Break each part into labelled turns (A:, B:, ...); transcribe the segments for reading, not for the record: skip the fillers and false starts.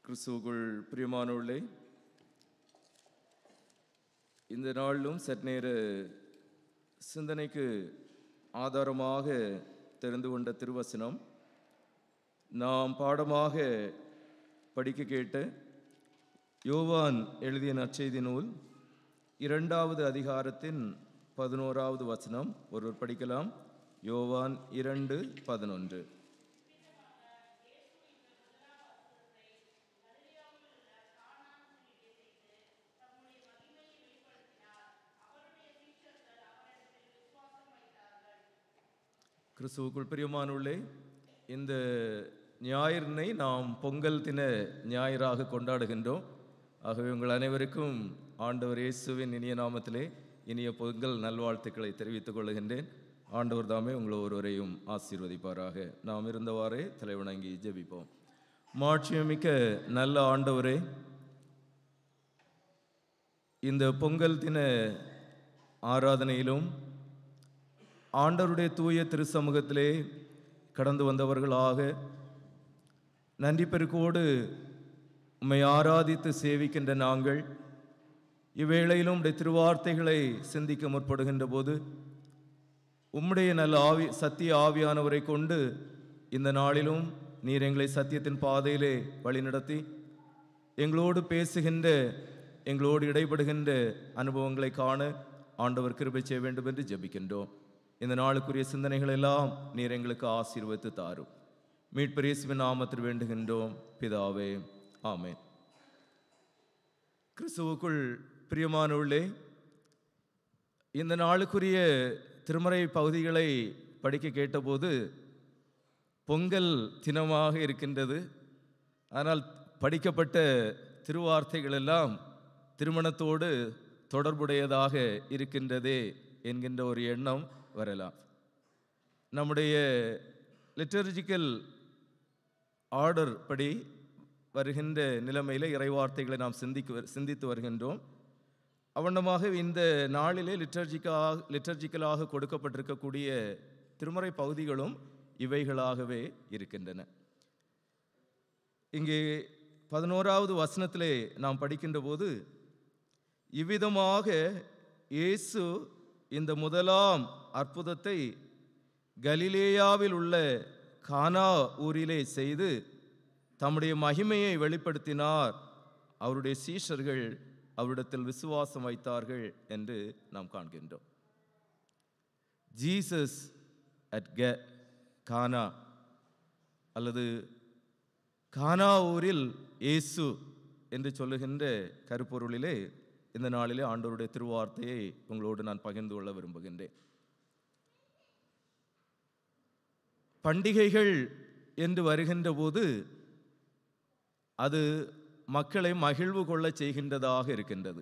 A: கிறிஸ்துவுக்குள் பிரியமானவர்களே, இந்த நாளிலும் சற்நேர சிந்தனைக்கு ஆதாரமாக தெரிந்து கொண்ட திருவசனம் நாம் பாடமாக படிக்க கேட்ட யோவான் எழுதிய நற்செய்தி நூல் 2வது அதிகாரத்தின் 11வது வசனம். ஒருவர் படிக்கலாம். யோவான் 2:11. கிறிஸ்துவுக்குள் பிரியமானவர்களே, இந்த ஞாயிறினை நாம் பொங்கல் தின ஞாயிறாக கொண்டாடுகின்றோம். ஆகவே உங்கள் அனைவருக்கும் ஆண்டவர் இயேசுவின் இனிய நாமத்திலே இனிய பொங்கல் நல்வாழ்த்துக்களை தெரிவித்துக் கொள்கின்றேன். ஆண்டவர் தாமே உங்கள் ஒருவரையும் ஆசீர்வதிப்பாராக. நாம் இருந்தவாறே தலைவணங்கி ஜெபிப்போம். மாட்சிமிக்க நல்ல ஆண்டவரே, இந்த பொங்கல் தின ஆராதனையிலும் ஆண்டவருடைய தூய திருச்சமூகத்திலே கடந்து வந்தவர்களாக நன்றி பெருக்கோடு உம்மை ஆராதித்து சேவிக்கின்ற நாங்கள் இவ்வேளையிலும் உடைய திருவார்த்தைகளை சிந்திக்க முற்படுகின்ற போது உம்முடைய நல்ல சத்திய ஆவியானவரை கொண்டு இந்த நாளிலும் நீர் எங்களை சத்தியத்தின் பாதையிலே வழிநடத்தி எங்களோடு பேசுகின்ற, எங்களோடு இடைபடுகின்ற அனுபவங்களை காண ஆண்டவர் கிருபை செய்ய வேண்டும் என்று ஜெபிக்கின்றோம். இந்த நாளுக்குரிய சிந்தனைகள் எல்லாம் நீர் எங்களுக்கு ஆசீர்வதித்து தாரும். மீட்பர் இயேசுவின் நாமத்தில் வேண்டுகின்றோம் பிதாவே, ஆமென். கிறிஸ்துவுக்குள் பிரியமானவர்களே, இந்த நாளுக்குரிய திருமறை பகுதிகளை படிக்க கேட்டபோது பொங்கல் தினமாக இருக்கின்றது. ஆனால் படிக்கப்பட்ட திருவார்த்தைகள் எல்லாம் திருமணத்தோடு தொடர்புடையதாக இருக்கின்றதே என்கின்ற ஒரு எண்ணம் வரலாம். நம்முடைய லிட்டர்ஜிக்கல் ஆர்டர் படி வருகின்ற நிலைமையில் இறைவார்த்தைகளை நாம் சிந்தித்து வருகின்றோம். அவண்ணமாக இந்த நாளிலே லிட்டர்ஜிக்கலாக கொடுக்கப்பட்டிருக்கக்கூடிய திருமறை பகுதிகளும் இவைகளாகவே இருக்கின்றன. இங்கே 11வது வசனத்திலே நாம் படிக்கின்ற போது இவ்விதமாக இயேசு இந்த முதலாம் அற்புதத்தை கலிலேயாவில் உள்ள கானா ஊரிலே செய்து தம்முடைய மகிமையை வெளிப்படுத்தினார். அவருடைய சீஷர்கள் அவரிடத்தில் விசுவாசம் வைத்தார்கள் என்று நாம் காண்கின்றோம். ஜீசஸ் அட் கானா அல்லது கானா ஊரில் இயேசு என்று சொல்லுகின்ற கருப்பொருளிலே இந்த நாளிலே ஆண்டவருடைய திருவார்த்தையை உங்களோடு நான் பகிர்ந்து கொள்ள விரும்புகின்றேன். பண்டிகைகள் என்று வருகின்ற போது அது மக்களை மகிழ்வு கொள்ள செய்கின்றதாக இருக்கின்றது.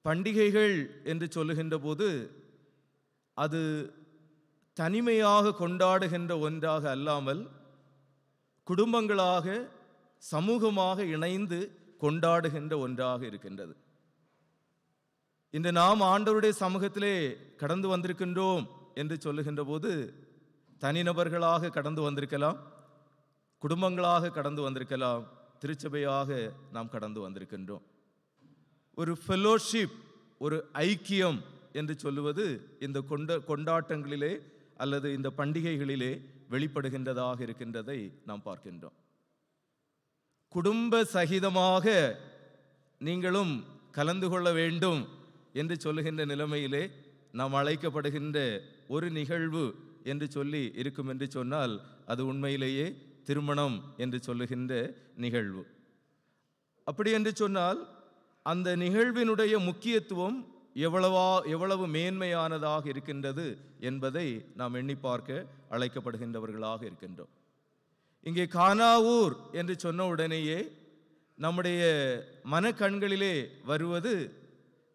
A: பண்டிகைகள் என்று சொல்லுகின்ற போது அது தனிமையாக கொண்டாடுகின்ற ஒன்றாக அல்லாமல் குடும்பங்களாக சமூகமாக இணைந்து கொண்டாடுகின்ற ஒன்றாக இருக்கின்றது. இன்று நாம் ஆண்டவருடைய சமூகத்திலே கடந்து வந்திருக்கின்றோம் என்று சொல்லுகின்ற போது தனிநபர்களாக கடந்து வந்திருக்கலாம், குடும்பங்களாக கடந்து வந்திருக்கலாம், திருச்சபையாக நாம் கடந்து வந்திருக்கின்றோம். ஒரு ஃபெலோஷிப், ஒரு ஐக்கியம் என்று சொல்லுவது இந்த கொண்டாட்டங்களிலே அல்லது இந்த பண்டிகைகளிலே வெளிப்படுகின்றதாக இருக்கின்றதை நாம் பார்க்கின்றோம். குடும்ப சகிதமாக நீங்களும் கலந்து கொள்ள வேண்டும் என்று சொல்லுகின்ற நிலைமையிலே நாம் அழைக்கப்படுகின்ற ஒரு நிகழ்வு என்று சொல்லி இருக்கும் என்று சொன்னால் அது உண்மையிலேயே திருமணம் என்று சொல்லுகின்ற நிகழ்வு. அப்படி என்று சொன்னால் அந்த நிகழ்வினுடைய முக்கியத்துவம் எவ்வளவு மேன்மையானதாக இருக்கின்றது என்பதை நாம் எண்ணி பார்க்க அழைக்கப்படுகின்றவர்களாக இருக்கின்றோம். இங்கே கானாவூர் என்று சொன்ன உடனேயே நம்முடைய மனக்கண்களிலே வருவது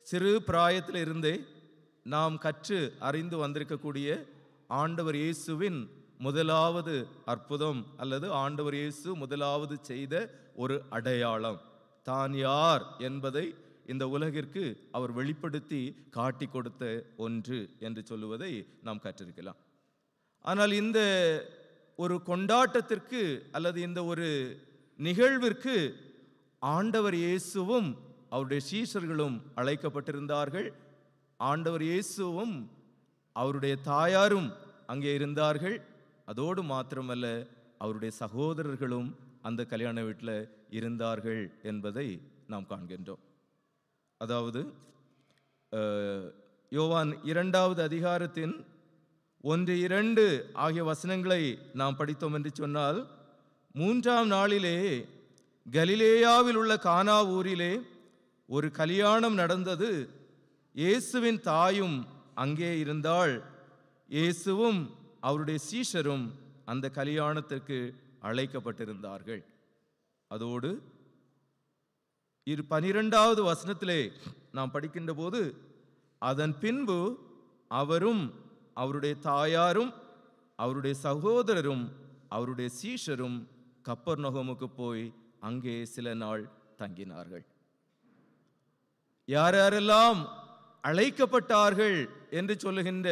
A: சிறு பிராயத்தில் இருந்தே நாம் கற்று அறிந்து வந்திருக்கக்கூடிய ஆண்டவர் இயேசுவின் முதலாவது அற்புதம் அல்லது ஆண்டவர் இயேசு முதலாவது செய்த ஒரு அடையாளம், தான் யார் என்பதை இந்த உலகிற்கு அவர் வெளிப்படுத்தி காட்டி கொடுத்த ஒன்று என்று சொல்லுவதை நாம் கற்றிருக்கலாம். ஆனால் இந்த ஒரு கொண்டாட்டத்திற்கு அல்லது இந்த ஒரு நிகழ்விற்கு ஆண்டவர் இயேசுவும் அவருடைய சீஷர்களும் அழைக்கப்பட்டிருந்தார்கள். ஆண்டவர் இயேசுவும் அவருடைய தாயாரும் அங்கே இருந்தார்கள். அதோடு மாத்திரமல்ல, அவருடைய சகோதரர்களும் அந்த கல்யாண வீட்டில் இருந்தார்கள் என்பதை நாம் காண்கின்றோம். அதாவது யோவான் 2வது அதிகாரத்தின் 1, 2 ஆகிய வசனங்களை நாம் படித்தோம் என்று சொன்னால், 3ஆம் நாளிலே கலிலேயாவில் உள்ள கானா ஊரிலே ஒரு கல்யாணம் நடந்தது. இயேசுவின் தாயும் அங்கே இருந்தாள். இயேசுவும் அவருடைய சீஷரும் அந்த கல்யாணத்திற்கு அழைக்கப்பட்டிருந்தார்கள். அதோடு 12வது வசனத்திலே நாம் படிக்கின்ற போது, அதன் பின்பு அவரும் அவருடைய தாயாரும் அவருடைய சகோதரரும் அவருடைய சீஷரும் கப்பர்நகூமுக்கு போய் அங்கே சில நாள் தங்கினார்கள். யார் யாரெல்லாம் அழைக்கப்பட்டார்கள் என்று சொல்லுகின்ற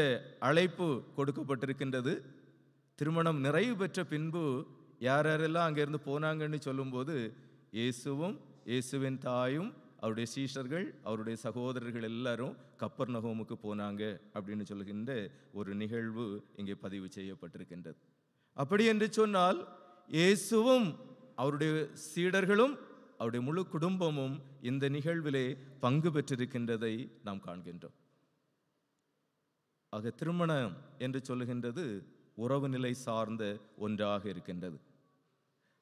A: அழைப்பு கொடுக்கப்பட்டிருக்கின்றது. திருமணம் நிறைவு பெற்ற பின்பு யார் யாரெல்லாம் அங்கிருந்து போனாங்கன்னு சொல்லும்போது, இயேசுவும் இயேசுவின் தாயும் அவருடைய சீஷர்கள் அவருடைய சகோதரர்கள் எல்லாரும் கப்பர்நகூமுக்கு போனாங்க அப்படின்னு சொல்லுகின்ற ஒரு நிகழ்வு இங்கே பதிவு செய்யப்பட்டிருக்கின்றது. அப்படி என்று சொன்னால், இயேசுவும் அவருடைய சீடர்களும் அவருடைய முழு குடும்பமும் இந்த நிகழ்விலே பங்கு பெற்றிருக்கின்றதை நாம் காண்கின்றோம். ஆக திருமணம் என்று சொல்லுகின்றது உறவு நிலை சார்ந்த ஒன்றாக இருக்கின்றது.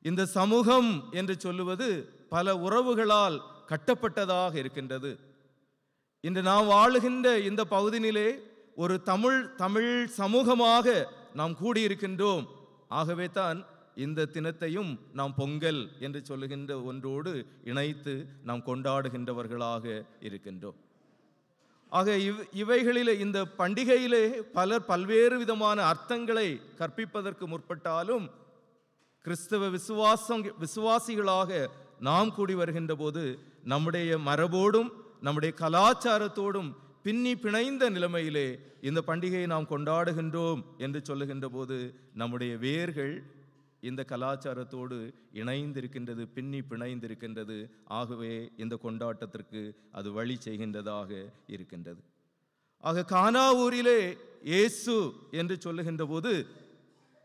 A: இந்த சமூகம் என்று சொல்லுவது பல உறவுகளால் கட்டப்பட்டதாக இருக்கின்றது. இன்று நாம் வாழுகின்ற இந்த பகுதியிலே ஒரு தமிழ் சமூகமாக நாம் கூடியிருக்கின்றோம். ஆகவே தான் இந்த தினத்தையும் நாம் பொங்கல் என்று சொல்லுகின்ற ஒன்றோடு இணைத்து நாம் கொண்டாடுகின்றவர்களாக இருக்கின்றோம். ஆக இவைகளிலே, இந்த பண்டிகையிலே பலர் பல்வேறு விதமான அர்த்தங்களை கற்பிப்பதற்கு முற்பட்டாலும், கிறிஸ்தவ விசுவாசிகளாக நாம் கூடி வருகின்ற போது நம்முடைய மரபோடும் நம்முடைய கலாச்சாரத்தோடும் பின்னி பிணைந்த நிலைமையிலே இந்த பண்டிகையை நாம் கொண்டாடுகின்றோம் என்று சொல்லுகின்ற போது நம்முடைய வேர்கள் இந்த கலாச்சாரத்தோடு இணைந்திருக்கின்றது, பின்னி பிணைந்திருக்கின்றது. ஆகவே இந்த கொண்டாட்டத்திற்கு அது வழி செய்கின்றதாக இருக்கின்றது. ஆக கானா ஊரிலே இயேசு என்று சொல்லுகின்ற போது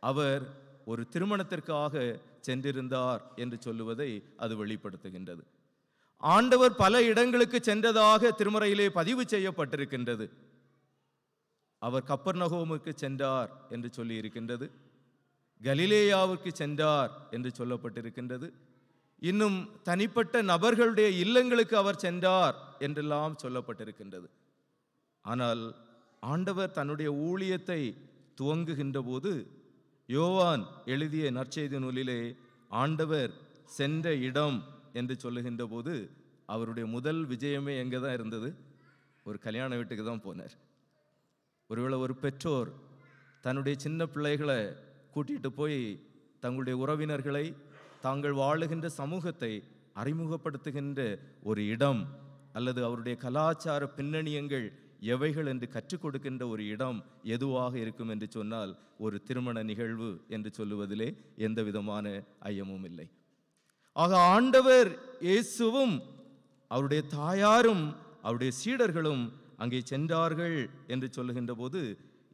A: அவர் ஒரு திருமணத்திற்காக சென்றிருந்தார் என்று சொல்லுவதை அது வெளிப்படுத்துகின்றது. ஆண்டவர் பல இடங்களுக்கு சென்றதாக திருமறையிலே பதிவு செய்யப்பட்டிருக்கின்றது. அவர் கப்பர்நகூமுக்கு சென்றார் என்று சொல்லி இருக்கின்றது. கலிலேயாவுக்கு சென்றார் என்று சொல்லப்பட்டிருக்கின்றது. இன்னும் தனிப்பட்ட நபர்களுடைய இல்லங்களுக்கு அவர் சென்றார் என்றெல்லாம் சொல்லப்பட்டிருக்கின்றது. ஆனால் ஆண்டவர் தன்னுடைய ஊழியத்தை துவங்குகின்ற போது யோவான் எழுதிய நற்செய்தி நூலிலே ஆண்டவர் சென்ற இடம் என்று சொல்லுகின்ற போது அவருடைய முதல் விஜயமே எங்கே தான் இருந்தது? ஒரு கல்யாண வீட்டுக்கு தான் போனார். ஒருவேளை ஒரு பெற்றோர் தன்னுடைய சின்ன பிள்ளைகளை கூட்டிகிட்டு போய் தங்களுடைய உறவினர்களை, தாங்கள் வாழுகின்ற சமூகத்தை அறிமுகப்படுத்துகின்ற ஒரு இடம், அல்லது அவருடைய கலாச்சார பின்னணியங்கள் எவைகள் என்று கற்றுக் கொடுக்கின்ற ஒரு இடம் எதுவாக இருக்கும் என்று சொன்னால் ஒரு திருமண நிகழ்வு என்று சொல்லுவதிலே எந்த விதமான ஐயமும் இல்லை. ஆக ஆண்டவர் இயேசுவும் அவருடைய தாயாரும் அவருடைய சீடர்களும் அங்கே சென்றார்கள் என்று சொல்லுகின்ற போது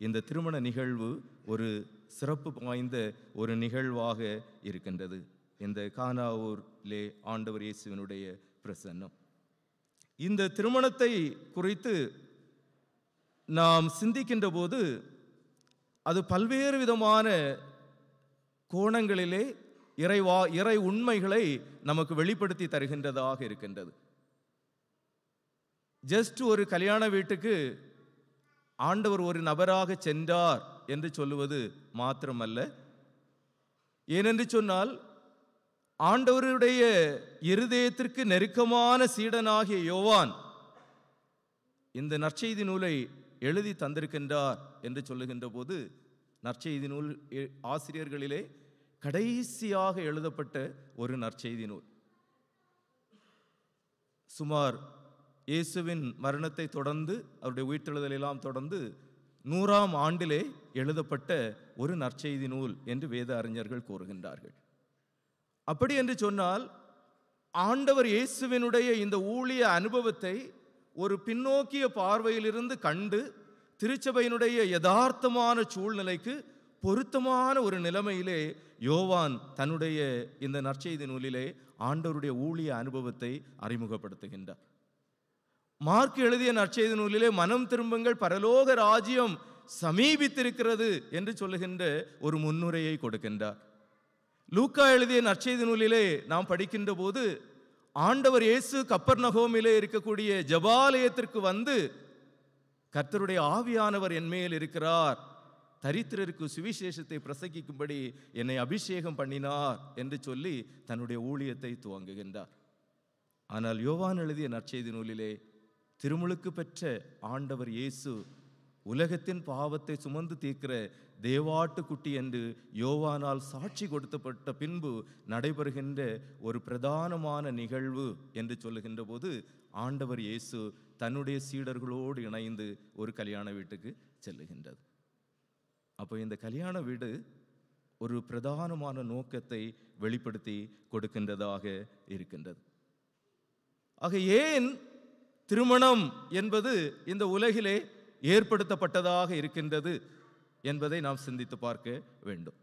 A: இந்த திருமண நிகழ்வு ஒரு சிறப்பு வாய்ந்த ஒரு நிகழ்வாக இருக்கின்றது. இந்த கானாவூரிலே ஆண்டவர் இயேசுவினுடைய பிரசன்னம். இந்த திருமணத்தை குறித்து நாம் சிந்திக்கின்ற போது அது பல்வேறு விதமான கோணங்களிலே இறை உண்மைகளை நமக்கு வெளிப்படுத்தி தருகின்றதாக இருக்கின்றது. ஜஸ்ட் ஒரு கல்யாண வீட்டுக்கு ஆண்டவர் ஒரு நபராக சென்றார் என்று சொல்லுவது மாத்திரமல்ல. ஏனென்று சொன்னால் ஆண்டவருடைய இருதயத்திற்கு நெருக்கமான சீடனாகிய யோவான் இந்த நற்செய்தி நூலை எழுதி தந்திருக்கின்றார் என்று சொல்லுகின்ற போது நற்செய்தி நூல் ஆசிரியர்களிலே கடைசியாக எழுதப்பட்ட ஒரு நற்செய்தி நூல். சுமார் இயேசுவின் மரணத்தை தொடர்ந்து அவருடைய உயிர்த்தெழுதலெல்லாம் தொடர்ந்து 100ஆம் ஆண்டிலே எழுதப்பட்ட ஒரு நற்செய்தி நூல் என்று வேத அறிஞர்கள் கூறுகின்றார்கள். அப்படி என்று சொன்னால் ஆண்டவர் இயேசுவினுடைய இந்த ஊழிய அனுபவத்தை ஒரு பின்னோக்கிய பார்வையிலிருந்து கண்டு திருச்சபையினுடைய யதார்த்தமான சூழ்நிலைக்கு பொருத்தமான ஒரு நிலைமையிலே யோவான் தன்னுடைய இந்த நற்செய்தி நூலிலே ஆண்டவருடைய ஊழிய அனுபவத்தை அறிமுகப்படுத்துகின்றார். மார்க் எழுதிய நற்செய்தி நூலிலே மனம் திரும்புங்கள், பரலோக ராஜ்யம் சமீபித்திருக்கிறது என்று சொல்லுகின்ற ஒரு முன்னுரையை கொடுக்கின்றார். லூக்கா எழுதிய நற்செய்தி நூலிலே நாம் படிக்கின்ற போது ஆண்டவர் இயேசு கப்பர்நகோமிலே இருக்கக்கூடிய ஜெபாலயத்திற்கு வந்து கர்த்தருடைய ஆவியானவர் என்மேல் இருக்கிறார், தரித்திரருக்கு சுவிசேஷத்தை பிரசங்கிக்கும்படி என்னை அபிஷேகம் பண்ணினார் என்று சொல்லி தன்னுடைய ஊழியத்தை துவங்குகின்றார். ஆனால் யோவான் எழுதிய நற்செய்தி நூலிலே திருமுழுக்கு பெற்ற ஆண்டவர் இயேசு உலகத்தின் பாவத்தை சுமந்து தீர்க்கிற தேவாட்டுக்குட்டி என்று யோவானால் சாட்சி கொடுக்கப்பட்ட பின்பு நடைபெறுகின்ற ஒரு பிரதானமான நிகழ்வு என்று சொல்லுகின்ற போது ஆண்டவர் இயேசு தன்னுடைய சீடர்களோடு இணைந்து ஒரு கல்யாண வீட்டுக்கு செல்லுகின்றது. அப்போ இந்த கல்யாண வீடு ஒரு பிரதானமான நோக்கத்தை வெளிப்படுத்தி கொடுக்கின்றதாக இருக்கின்றது. ஆக ஏன் திருமணம் என்பது இந்த உலகிலே ஏற்படுத்தப்பட்டதாக இருக்கின்றது என்பதை நாம் சிந்தித்து பார்க்க வேண்டும்.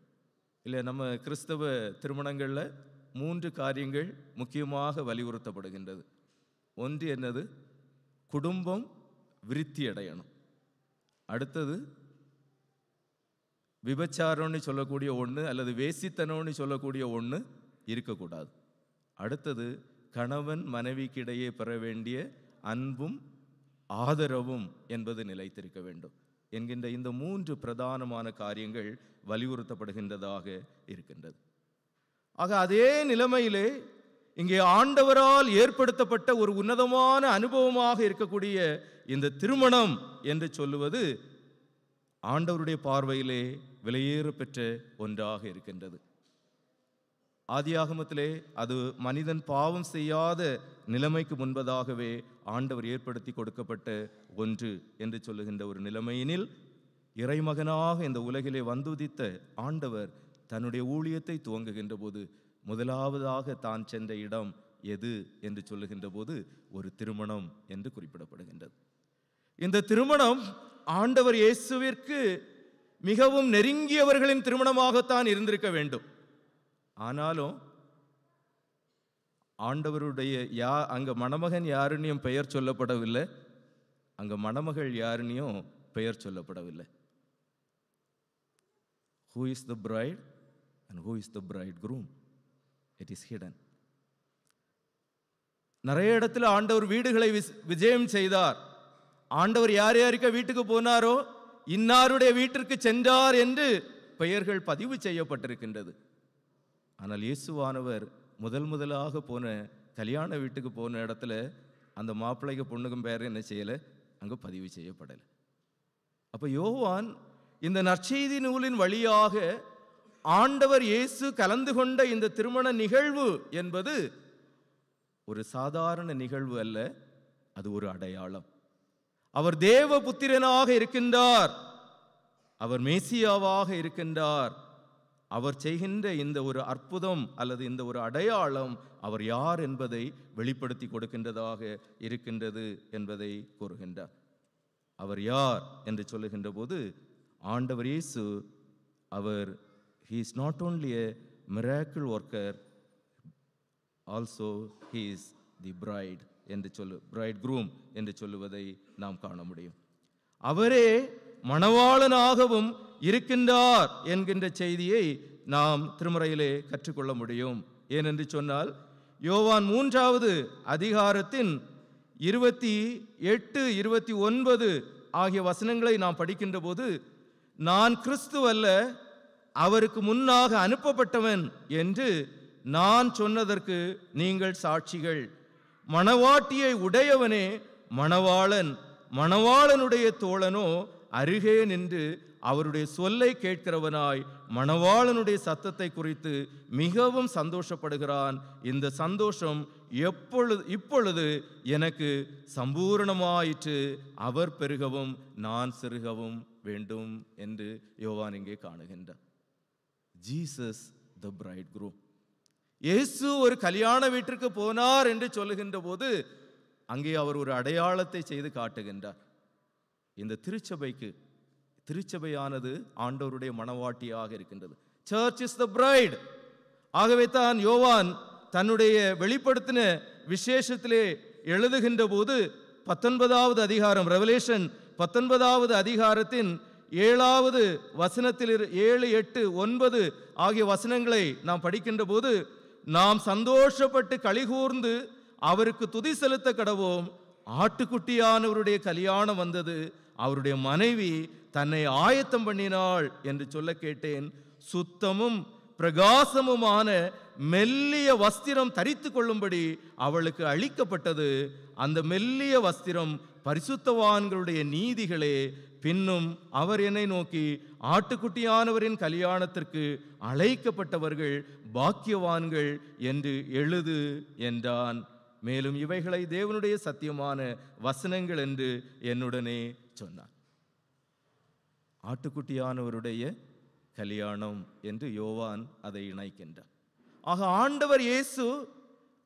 A: இல்லை, நம்ம கிறிஸ்தவ திருமணங்களில் 3 காரியங்கள் முக்கியமாக வலியுறுத்தப்படுகின்றது. ஒன்று என்னது? குடும்பம் விருத்தி அடையணும். அடுத்தது விபச்சாரம்னு சொல்லக்கூடிய ஒன்று அல்லது வேசித்தனம்னு சொல்லக்கூடிய ஒன்று இருக்கக்கூடாது. அடுத்தது கணவன் மனைவிக்கிடையே பெற வேண்டிய அன்பும் ஆதரவும் என்பது நிலைத்திருக்க வேண்டும் என்கின்ற இந்த 3 பிரதானமான காரியங்கள் வலியுறுத்தப்படுகின்றதாக இருக்கின்றது. ஆக அதே நிலைமையிலே இங்கே ஆண்டவரால் ஏற்படுத்தப்பட்ட ஒரு உன்னதமான அனுபவமாக இருக்கக்கூடிய இந்த திருமணம் என்று சொல்லுவது ஆண்டவருடைய பார்வையிலே விலையேற பெற்ற ஒன்றாக இருக்கின்றது. ஆதியாகமத்திலே அது மனிதன் பாவம் செய்யாத நிலைமைக்கு முன்பதாகவே ஆண்டவர் ஏற்படுத்தி கொடுக்கப்பட்ட ஒன்று என்று சொல்லுகின்ற ஒரு நிலைமையினில் இறைமகனாக இந்த உலகிலே வந்துதித்த ஆண்டவர் தன்னுடைய ஊழியத்தை துவங்குகின்ற போது முதலாவதாக தான் சென்ற இடம் எது என்று சொல்லுகின்ற போது ஒரு திருமணம் என்று குறிப்பிடப்படுகின்றது. இந்த திருமணம் ஆண்டவர் இயேசுவிற்கு மிகவும் நெருங்கியவர்களின் திருமணமாகத்தான் இருந்திருக்க வேண்டும். ஆனாலும் ஆண்டவருடைய அங்க மணமகன் யாருன்னும் பெயர் சொல்லப்படவில்லை, அங்க மணமகள் யாருன்னும் பெயர் சொல்லப்படவில்லை. Who is the bride and who is the bridegroom? It is hidden. நிறைய இடத்துல ஆண்டவர் வீடுகளை விஜயம் செய்தார். ஆண்டவர் யார் யாருக்கு வீட்டுக்கு போனாரோ இன்னாருடைய வீட்டிற்கு சென்றார் என்று பெயர்கள் பதிவு செய்யப்பட்டிருக்கின்றது. ஆனால் இயேசுவானவர் முதலாக போன கல்யாண வீட்டுக்கு போன இடத்துல அந்த மாப்பிள்ளைக்கு பொண்ணுக்கும் பேர் என்ன செய்யலை, அங்கே பதிவு செய்யப்படலை. அப்போ யோவான் இந்த நற்செய்தி நூலின் வழியாக ஆண்டவர் இயேசு கலந்து கொண்ட இந்த திருமண நிகழ்வு என்பது ஒரு சாதாரண நிகழ்வு அல்ல, அது ஒரு அடையாளம். அவர் தேவ புத்திரனாக இருக்கின்றார், அவர் மேசியாவாக இருக்கின்றார். அவர் செய்கின்ற இந்த ஒரு அற்புதம் அல்லது இந்த ஒரு அடையாளம் அவர் யார் என்பதை வெளிப்படுத்தி கொடுக்கின்றதாக இருக்கின்றது என்பதை கூறுகின்றார். அவர் யார் என்று சொல்லுகின்ற போது ஆண்டவர் இயேசு அவர் he is not only a miracle worker, also he is the bride என்று bridegroom என்று சொல்லுவதை நாம் காண முடியும். அவரே மணவாளனாகவும் இருக்கின்றார் என்கின்ற செய்தியை நாம் திருமறையிலே கற்றுக்கொள்ள முடியும். ஏனென்று சொன்னால் யோவான் 3வது அதிகாரத்தின் 28, 29 ஆகிய வசனங்களை நாம் படிக்கின்ற போது, நான் கிறிஸ்து அல்ல, அவருக்கு முன்னாக அனுப்பப்பட்டவன் என்று நான் சொன்னதற்கு நீங்கள் சாட்சிகள். மணவாட்டியை உடையவனே மணவாளன், மணவாளனுடைய தோழனோ அருகே நின்று அவருடைய சொல்லை கேட்கிறவனாய் மணவாளனுடைய சத்தத்தை குறித்து மிகவும் சந்தோஷப்படுகிறான். இந்த சந்தோஷம் இப்பொழுது எனக்கு சம்பூரணமாயிற்று, அவர் பெருகவும் நான் சிறுகவும் வேண்டும் என்று யோவான் இங்கே காணுகின்றார். ஜீசஸ் த பிரைட்க்ரூம். இயேசு ஒரு கல்யாண வீட்டிற்கு போனார் என்று சொல்லுகின்ற போது அங்கே அவர் ஒரு அடையாளத்தை செய்து காட்டுகின்றார். இந்த திருச்சபையானது ஆண்டவருடைய மணவாட்டியாக இருக்கின்றது. Church is the bride. ஆகவே தான் யோவான் தன்னுடைய வெளிப்படுத்தின விசேஷத்திலே எழுதுகின்ற போது 19வது அதிகாரம், ரெவலேஷன் 19வது அதிகாரத்தின் 7வது வசனத்தில் 7, 8, 9 ஆகிய வசனங்களை நாம் படிக்கின்ற போது, நாம் சந்தோஷப்பட்டு களிகூர்ந்து அவருக்கு துதி செலுத்த கடவோம். ஆட்டுக்குட்டியானவருடைய கல்யாணம் வந்தது, அவருடைய மனைவி தன்னை ஆயத்தம் பண்ணினாள் என்று சொல்ல கேட்டேன். சுத்தமும் பிரகாசமுமான மெல்லிய வஸ்திரம் தரித்து கொள்ளும்படி அவளுக்கு அளிக்கப்பட்டது. அந்த மெல்லிய வஸ்திரம் பரிசுத்தவான்களுடைய நீதிகளே. பின்னும் அவர் என்னை நோக்கி, ஆட்டுக்குட்டியானவரின் கல்யாணத்திற்கு அழைக்கப்பட்டவர்கள் பாக்கியவான்கள் என்று எழுது என்றான். மேலும் இவைகளை தேவனுடைய சத்தியமான வசனங்கள் என்று என்னுடனே சொன்னார். ஆட்டுக்குட்டியானவருடைய கல்யாணம் என்று யோவான் அதை இணைக்கின்றார். ஆக ஆண்டவர் இயேசு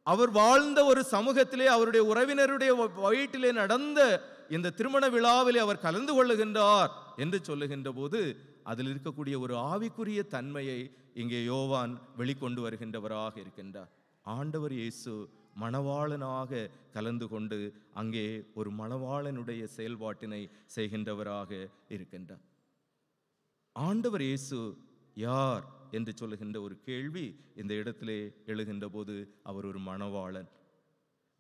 A: அவர் வாழ்ந்த ஒரு சமூகத்திலே, அவருடைய உறவினருடைய வீட்டிலே நடந்த இந்த திருமண விழாவிலே அவர் கலந்து கொள்ளுகின்றார் என்று சொல்லுகின்ற போது அதில் இருக்கக்கூடிய ஒரு ஆவிக்குரிய தன்மையை இங்கே யோவான் வெளிக்கொண்டு வருகின்றவராக இருக்கின்றார். ஆண்டவர் இயேசு மணவாளனாக கலந்து கொண்டு அங்கே ஒரு மணவாளனுடைய செயல்பாட்டினை செய்கின்றவராக இருக்கின்றார். ஆண்டவர் இயேசு யார் என்று சொல்லுகின்ற ஒரு கேள்வி இந்த இடத்திலே எழுகின்ற போது அவர் ஒரு மணவாளன்.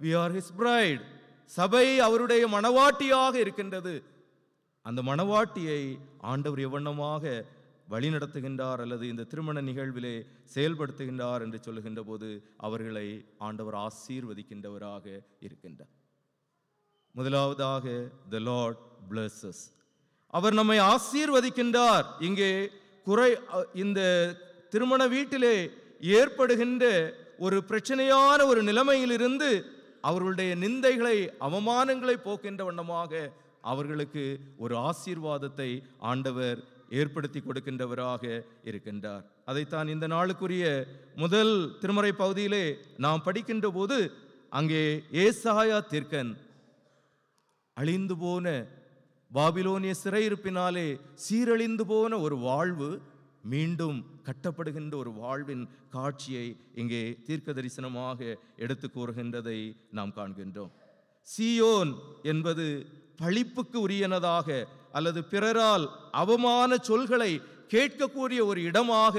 A: We are his bride. சபை அவருடைய மணவாட்டியாக இருக்கின்றது. அந்த மணவாட்டியை ஆண்டவர் எவ்வண்ணமாக வழிநடத்துகின்றார் அல்லது இந்த திருமண நிகழ்விலே செயல்படுத்துகின்றார் என்று சொல்லுகின்ற போது அவர்களை ஆண்டவர் ஆசீர்வதிக்கின்றவராக இருக்கின்றார். முதலாவதாக the Lord blesses. அவர் நம்மை ஆசீர்வதிக்கின்றார். இங்கே இந்த திருமண வீட்டிலே ஏற்படுகின்ற ஒரு பிரச்சனையான ஒரு நிலைமையிலிருந்து அவர்களுடைய நிந்தைகளை, அவமானங்களை போக்கின்ற வண்ணமாக அவர்களுக்கு ஒரு ஆசீர்வாதத்தை ஆண்டவர் ஏற்படுத்தி கொடுக்கின்றவராக இருக்கின்றார். அதைத்தான் இந்த நாளுக்குரிய முதல் திருமறை பகுதியிலே நாம் படிக்கின்ற போது அங்கே ஏசாயா தீர்க்கன் அழிந்து போன பாபிலோனிய சிறையிருப்பினாலே சீரழிந்து போன ஒரு வாழ்வு மீண்டும் கட்டப்படுகின்ற ஒரு வாழ்வின் காட்சியை இங்கே தீர்க்க தரிசனமாக எடுத்து கூறுகின்றதை நாம் காண்கின்றோம். சீயோன் என்பது பழிப்புக்கு உரியனதாக அல்லது பிறரால் அவமான சொல்களை கேட்கக்கூடிய ஒரு இடமாக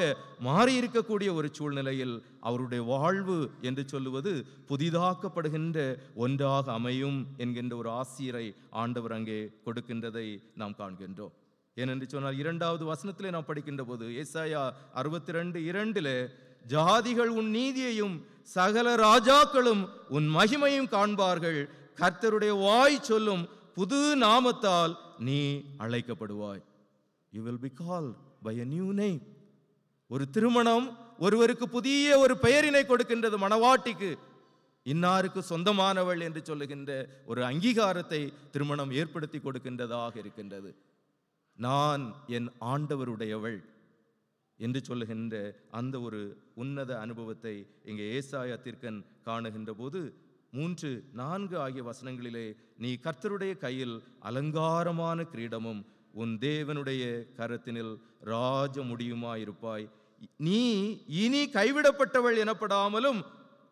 A: மாறியிருக்கக்கூடிய ஒரு சூழ்நிலையில் அவருடைய வாழ்வு என்று சொல்லுவது புதிதாக்கப்படுகின்ற ஒன்றாக அமையும் என்கின்ற ஒரு ஆசிரை ஆண்டவர் அங்கே கொடுக்கின்றதை நாம் காண்கின்றோம். ஏனென்று சொன்னால் 2வது வசனத்திலே நாம் படிக்கின்ற போது ஏசாயா 62:2 ஜாதிகள் உன் நீதியையும் சகல ராஜாக்களும் உன் மகிமையும் காண்பார்கள். கர்த்தருடைய வாய் சொல்லும் புது நாமத்தால் நீ அழைக்கப்படுவாய். You will be called by a new name. ஒரு திருமணம் ஒருவருக்கு புதிய ஒரு பெயரினை கொடுக்கின்றது. மணவாட்டிக்கு இன்னாருக்கு சொந்தமானவள் என்று சொல்லுகின்ற ஒரு அங்கீகாரத்தை திருமணம் ஏற்படுத்தி கொடுக்கின்றதாக இருக்கின்றது. நான் என் ஆண்டவருடையவள் என்று சொல்லுகின்ற அந்த ஒரு உன்னத அனுபவத்தை இங்கே ஏசாயா தீர்க்கன் காணுகின்ற போது 3, 4 ஆகிய வசனங்களிலே நீ கர்த்தருடைய கையில் அலங்காரமான கிரீடமும் உன் தேவனுடைய கரத்தினில் ராஜ முடியுமாயிருப்பாய். நீ இனி கைவிடப்பட்டவள் எனப்படாமலும்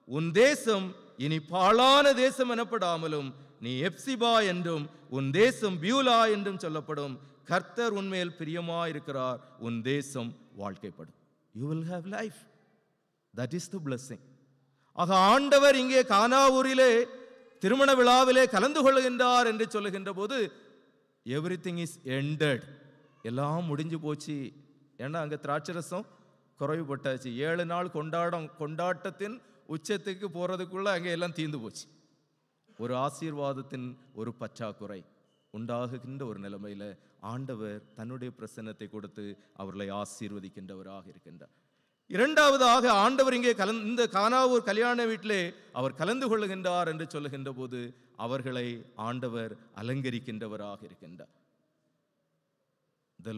A: உன் தேசம் இனி பாழான தேசம் எனப்படாமலும் நீ எப்சிபா என்றும் உன் தேசம் பியூலா என்றும் சொல்லப்படும். கர்த்தர் உன்மேல் பிரியமாயிருக்கிறார், உன் தேசம் வாழ்க்கைப்படும். You will have life. That is the blessing. ஆக ஆண்டவர் இங்கே கானாவூரிலே திருமண விழாவிலே கலந்து கொள்கின்றார் என்று சொல்லுகின்ற போது everything is ended. எல்லாம் முடிஞ்சு போச்சு. ஏன்னா அங்கே திராட்சரசம் குறைவுபட்டாச்சு. 7 நாள் கொண்டாட்டத்தின் உச்சத்துக்கு போறதுக்குள்ள அங்கே எல்லாம் தீர்ந்து போச்சு. ஒரு ஆசீர்வாதத்தின் ஒரு பற்றாக்குறை உண்டாகுகின்ற ஒரு நிலைமையில ஆண்டவர் தன்னுடைய பிரசன்னத்தை கொடுத்து அவர்களை ஆசீர்வதிக்கின்றவராக இருக்கின்றார். 2வதாக ஆண்டவர் இங்கே இந்த கானாவூர் கல்யாண வீட்டிலே அவர் கலந்து கொள்ளுகின்றார் என்று சொல்லுகின்ற போது அவர்களை ஆண்டவர் அலங்கரிக்கின்றவராக இருக்கின்றார். The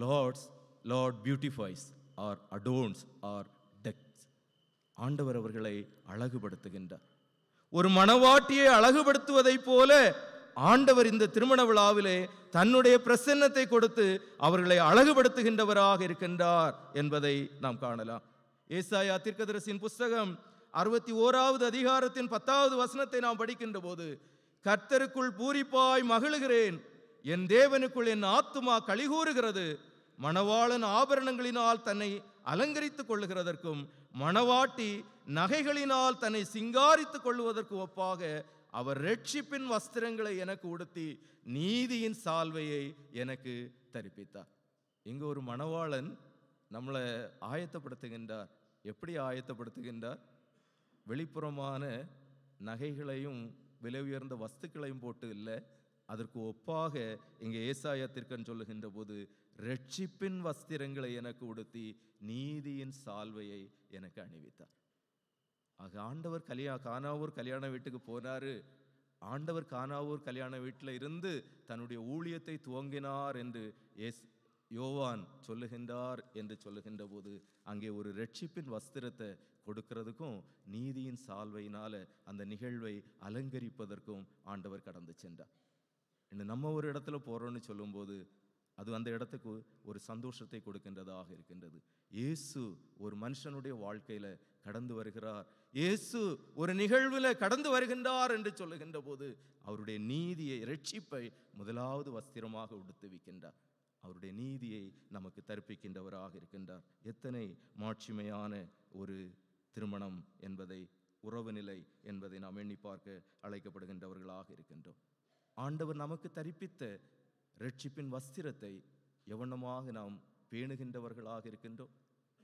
A: Lord beautifies or adorns or decks. ஆண்டவர் அவர்களை அழகுபடுத்துகின்றார். ஒரு மணவாட்டியை அழகுபடுத்துவதைப் போல ஆண்டவர் இந்த திருமண விழாவிலே தன்னுடைய பிரசன்னத்தை கொடுத்து அவர்களை அழகுபடுத்துகின்றவராக இருக்கின்றார் என்பதை நாம் காணலாம். ஏசாயா தீர்க்கதரிசியின் புஸ்தகம் 61வது அதிகாரத்தின் 10வது வசனத்தை நாம் படிக்கின்ற போது, கர்த்தருக்குள் பூரிப்பாய் மகிழுகிறேன், என் தேவனுக்குள் என் ஆத்துமா களிகூறுகிறது. மணவாளன் ஆபரணங்களினால் தன்னை அலங்கரித்துக் கொள்ளுகிறதற்கும் மணவாட்டி நகைகளினால் தன்னை சிங்காரித்துக் கொள்வதற்கும் ஒப்பாக அவர் ரட்சிப்பின் வஸ்திரங்களை எனக்கு உடுத்தி நீதியின் சால்வையை எனக்கு தரிப்பித்தார். இங்கு ஒரு மணவாளன் நம்மளை ஆயத்தப்படுத்துகின்றார். எப்படி ஆயத்தப்படுத்துகின்றார்? வெளிப்புறமான நகைகளையும் விலை உயர்ந்த வஸ்துக்களையும் போட்டு இல்லை, அதற்கு ஒப்பாக இங்கே ஏசாயா தீர்க்கன் சொல்லுகின்ற போது, ரட்சிப்பின் வஸ்திரங்களை எனக்கு உடுத்தி நீதியின் சால்வையை எனக்கு அணிவித்தார். ஆக ஆண்டவர் கானாவூர் கல்யாண வீட்டுக்கு போனாரு. ஆண்டவர் கானாவூர் கல்யாண வீட்டில் இருந்து தன்னுடைய ஊழியத்தை துவங்கினார் என்று யோவான் சொல்லுகின்றார் என்று சொல்லுகின்ற போது, அங்கே ஒரு ரட்சிப்பின் வஸ்திரத்தை கொடுக்கிறதுக்கும் நீதியின் சால்வையினால அந்த நிகழ்வை அலங்கரிப்பதற்கும் ஆண்டவர் கடந்து சென்றார். இன்னும் நம்ம ஒரு இடத்துல போறோம்னு சொல்லும்போது அது அந்த இடத்துக்கு ஒரு சந்தோஷத்தை கொடுக்கின்றதாக இருக்கின்றது. இயேசு ஒரு மனுஷனுடைய வாழ்க்கையில கடந்து வருகிறார், இயேசு ஒரு நிகழ்வுல கடந்து வருகின்றார் என்று சொல்லுகின்ற போது அவருடைய நீதியை, ரட்சிப்பை முதலாவது வஸ்திரமாக உடுத்துவிக்கின்றார். அவருடைய நீதியை நமக்கு தரிப்பிக்கின்றவராக இருக்கின்றார். எத்தனை மாட்சிமையான ஒரு திருமணம் என்பதை, உறவு நிலை என்பதை நாம் எண்ணி பார்க்க அழைக்கப்படுகின்றவர்களாக இருக்கின்றோம். ஆண்டவர் நமக்கு தரிப்பித்த ரட்சிப்பின் வஸ்திரத்தை எவனமாக நாம் பேணுகின்றவர்களாக இருக்கின்றோம்.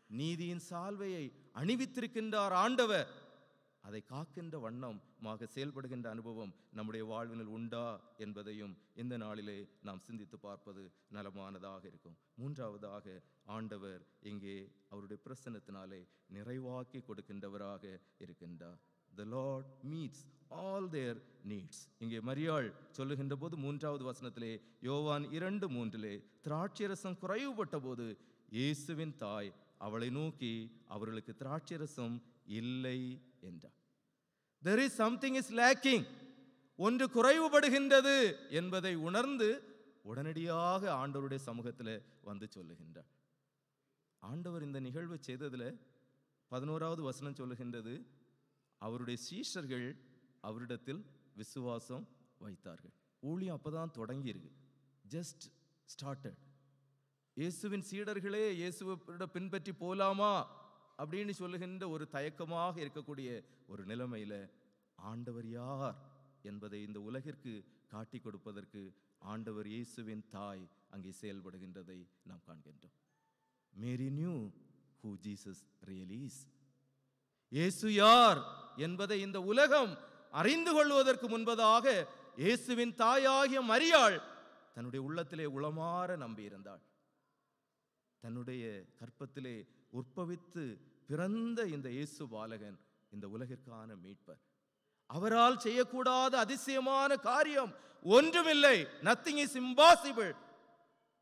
A: நீதியின் சால்வையை அணிவித்திருக்கின்றார் ஆண்டவர். அதை காக்கின்ற வண்ணமாக செயல்படுகின்ற அனுபவம் நம்முடைய வாழ்வினில் உண்டா என்பதையும் இந்த நாளிலே நாம் சிந்தித்து பார்ப்பது நலமானதாக இருக்கும். மூன்றாவதாக, ஆண்டவர் இங்கே அவருடைய பிரசன்னத்தினாலே நிறைவாக்கி கொடுக்கின்றவராக இருக்கின்றார். The Lord meets all their needs. இங்கே மரியாள் சொல்லுகின்ற போது 3வது வசனத்திலே, யோவான் 2:3, திராட்சைரசம் குறைவுபட்ட போது இயேசுவின் தாய் அவளை நோக்கி அவர்களுக்கு திராட்சைரசம் இல்லை என்றார். There is something is lacking. ஒன்று குறைவுபடுகின்றது என்பதை உணர்ந்து உடனடியாக ஆண்டவருடைய சமூகத்தில் வந்து சொல்லுகின்றார். ஆண்டவர் இந்த நிகழ்வு செய்ததுல 11வது வசனம் சொல்லுகின்றது, அவருடைய சீஷர்கள் அவரிடத்தில் விசுவாசம் வைத்தார்கள். ஊழியம் அப்பதான் தொடங்கி இருக்கு, ஜஸ்ட் ஸ்டார்டட். இயேசுவின் சீடர்களே இயேசுவை பின்பற்றி போலாமா அப்படின்னு சொல்லுகின்ற ஒரு தயக்கமாக இருக்கக்கூடிய ஒரு நிலைமையில ஆண்டவர் யார் என்பதை இந்த உலகிற்கு காட்டி கொடுப்பதற்கு ஆண்டவர் இயேசுவின் தாய் அங்கே செயல்படுகின்றதை நாம் காண்கின்றோம். மேரி new who Jesus really is. இயேசு யார் என்பதை இந்த உலகம் அறிந்து கொள்வதற்கு முன்பதாக இயேசுவின் தாயாகிய மரியாள் தன்னுடைய உள்ளத்திலே உளமாற நம்பியிருந்தாள். தன்னுடைய கற்பத்திலே உற்பவித்து பிறந்த இந்த இயேசு பாலகன் இந்த உலகிற்கான மீட்பர். அவரால் செய்யக்கூடாத அதிசயமான காரியம் ஒன்றுமில்லை. Nothing is impossible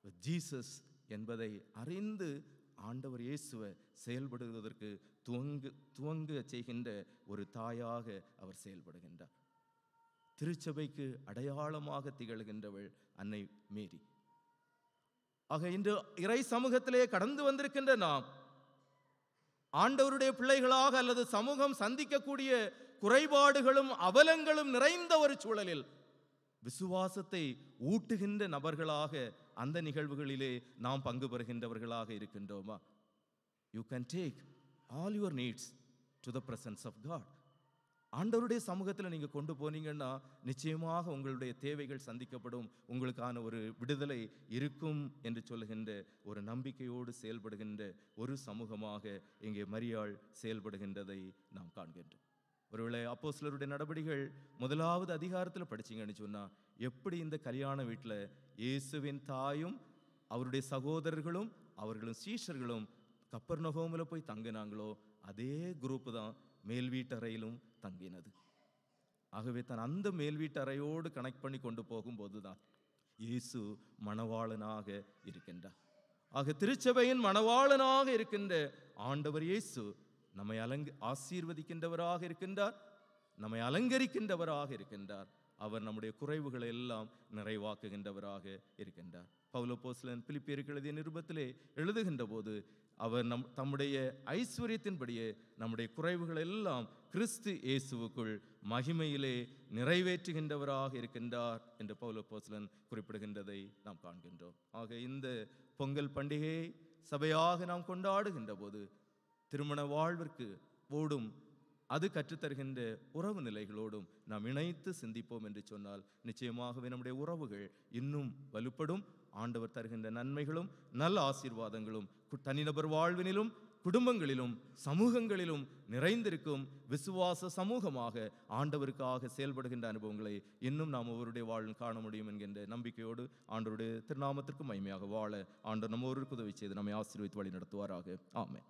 A: with Jesus என்பதை அறிந்து ஆண்டவர் இயேசுவை செயல்படுவதற்கு துவங்க செய்கின்ற ஒரு தாயாக அவர் செயல்படுகின்றார். திருச்சபைக்கு அடையாளமாக திகழ்கின்றவள் அன்னை மேரி. ஆக இன்று இறை சமூகத்திலே கடந்து வந்திருக்கின்ற நாம் ஆண்டவருடைய பிள்ளைகளாக அல்லது சமூகம் சந்திக்கக்கூடிய குறைபாடுகளும் அவலங்களும் நிறைந்த ஒரு சூழலில் விசுவாசத்தை ஊட்டுகின்ற நபர்களாக அந்த நிகழ்வுகளிலே நாம் பங்கு பெறுகின்றவர்களாக இருக்கின்றோமா? You can take all your needs to the presence of God. ஆண்டவருடைய சமூகத்தில் நீங்கள் கொண்டு போனீங்கன்னா நிச்சயமாக உங்களுடைய தேவைகள் சந்திக்கப்படும், உங்களுக்கான ஒரு விடுதலை இருக்கும் என்று சொல்லுகின்ற ஒரு நம்பிக்கையோடு செயல்படுகின்ற ஒரு சமூகமாக இங்கே மரியாள் செயல்படுகின்றதை நாம் காண்கின்றோம். ஒருவேளை அப்போஸ்தலருடைய நடபடிகள் 1வது அதிகாரத்தில் படிச்சீங்கன்னு சொன்னா, எப்படி இந்த கல்யாண வீட்டில் இயேசுவின் தாயும் அவருடைய சகோதரர்களும் அவர்களும் சீஷர்களும் கப்பர்நகோமில் போய் தங்கினாங்களோ அதே குரூப் தான் மேல் வீட்டறையிலும் தங்கினது. ஆகவே தான் அந்த மேல் வீட்டறையோடு கனெக்ட் பண்ணி கொண்டு போகும்போது தான் இயேசு மணவாளனாக இருக்கின்றார். ஆக திருச்சபையின் மணவாளனாக இருக்கின்ற ஆண்டவர் இயேசு நம்மை ஆசீர்வதிக்கின்றவராக இருக்கின்றார், நம்மை அலங்கரிக்கின்றவராக இருக்கின்றார். அவர் நம்முடைய குறைவுகளை எல்லாம் நிறைவாக்குகின்றவராக இருக்கின்றார். பவுல் அப்போஸ்தலன் பிலிப்பியருக்கு எழுதிய நிருபத்திலே எழுதுகின்ற போது அவர் தம்முடைய ஐஸ்வர்யத்தின்படியே நம்முடைய குறைவுகள் எல்லாம் கிறிஸ்து இயேசுவுக்குள் மகிமையிலே நிறைவேற்றுகின்றவராக இருக்கின்றார் என்று பவுல் அப்போஸ்தலன் குறிப்பிடுகின்றதை நாம் காண்கின்றோம். ஆக இந்த பொங்கல் பண்டிகையை சபையாக நாம் கொண்டாடுகின்ற போது திருமண வாழ்விற்கு ஓடும் அது கற்றுத்தருகின்ற உறவு நிலைகளோடும் நாம் இணைத்து சிந்திப்போம் என்று சொன்னால் நிச்சயமாகவே நம்முடைய உறவுகள் இன்னும் வலுப்படும். ஆண்டவர் தருகின்ற நன்மைகளும் நல்ல ஆசீர்வாதங்களும் தனிநபர் வாழ்வினிலும் குடும்பங்களிலும் சமூகங்களிலும் நிறைந்திருக்கும் விசுவாச சமூகமாக ஆண்டவருக்காக செயல்படுகின்ற அனுபவங்களை இன்னும் நாம் ஒவ்வொருடைய வாழ்வில் காண முடியும் என்கின்ற நம்பிக்கையோடு ஆண்டவருடைய திருநாமத்திற்கு மகிமையாக வாழ ஆண்டவர் நம்ம ஒருவருக்கு உதவி செய்து நம்மை ஆசீர்வதித்து வழி நடத்துவாராக. ஆமென்.